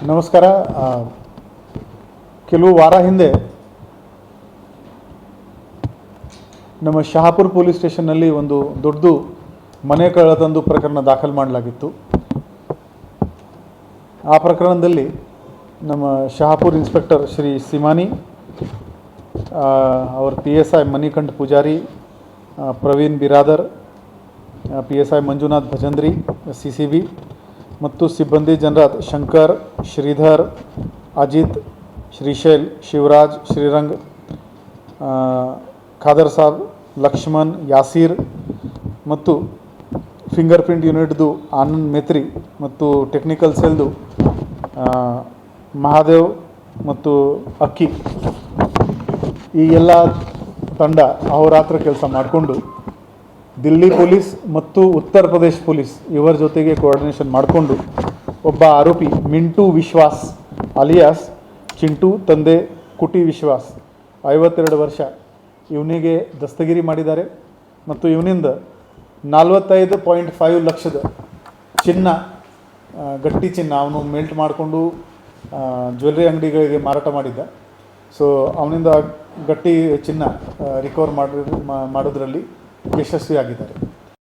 ನಮಸ್ಕಾರ. ಕೆಲವು ವಾರ ಹಿಂದೆ ನಮ್ಮ ಶಹಾಪುರ ಪೊಲೀಸ್ ಸ್ಟೇಷನ್ನಲ್ಲಿ ಒಂದು ದೊಡ್ಡ ಮನೆ ಕಳ್ಳತನದ ಪ್ರಕರಣ ದಾಖಲು ಮಾಡಲಾಗಿತ್ತು. ಆ ಪ್ರಕರಣದಲ್ಲಿ ನಮ್ಮ ಶಹಾಪುರ ಇನ್ಸ್ಪೆಕ್ಟರ್ ಶ್ರೀ ಸಿಮಾನಿ, ಅವರ PSI Manikantha Poojary, Praveen Biradar, PSI Manjunath ಭಜಂದ್ರಿ CCB ಮತ್ತು ಸಿಬ್ಬಂದಿ ಜನರಾದ ಶಂಕರ್, ಶ್ರೀಧರ್, ಅಜಿತ್, ಶ್ರೀಶೈಲ್, ಶಿವರಾಜ್, ಶ್ರೀರಂಗ್, ಖಾದರ್ ಸಾಬ್, ಲಕ್ಷ್ಮಣ್, ಯಾಸೀರ್ ಮತ್ತು ಫಿಂಗರ್ ಪ್ರಿಂಟ್ ಯೂನಿಟ್ದು ಆನಂದ್ ಮೇತ್ರಿ ಮತ್ತು ಟೆಕ್ನಿಕಲ್ ಸೆಲ್ದು ಮಹಾದೇವ್ ಮತ್ತು ಅಕ್ಕಿ, ಈ ಎಲ್ಲ ತಂಡ ಅಹೋರಾತ್ರ ಕೆಲಸ ಮಾಡಿಕೊಂಡು ದಿಲ್ಲಿ ಪೊಲೀಸ್ ಮತ್ತು ಉತ್ತರ ಪ್ರದೇಶ್ ಪೊಲೀಸ್ ಇವರ ಜೊತೆಗೆ ಕೋಆರ್ಡಿನೇಷನ್ ಮಾಡಿಕೊಂಡು ಒಬ್ಬ ಆರೋಪಿ ಮಿಂಟು ವಿಶ್ವಾಸ್ ಅಲಿಯಾಸ್ ಚಿಂಟು ತಂದೆ ಕುಟಿ ವಿಶ್ವಾಸ್ 52 ವರ್ಷ ಇವನಿಗೆ ದಸ್ತಗಿರಿ ಮಾಡಿದ್ದಾರೆ ಮತ್ತು ಇವನಿಂದ 45.5 ಲಕ್ಷದ ಚಿನ್ನ, ಗಟ್ಟಿ ಚಿನ್ನ ಅವನು ಮೆಲ್ಟ್ ಮಾಡಿಕೊಂಡು ಜ್ಯುವೆಲ್ರಿ ಅಂಗಡಿಗಳಿಗೆ ಮಾರಾಟ ಮಾಡಿದ್ದ. ಸೊ ಅವನಿಂದ ಗಟ್ಟಿ ಚಿನ್ನ ರಿಕವರ್ ಮಾಡೋದ್ರಲ್ಲಿ ಯಶಸ್ವಿಯಾಗಿದ್ದಾರೆ.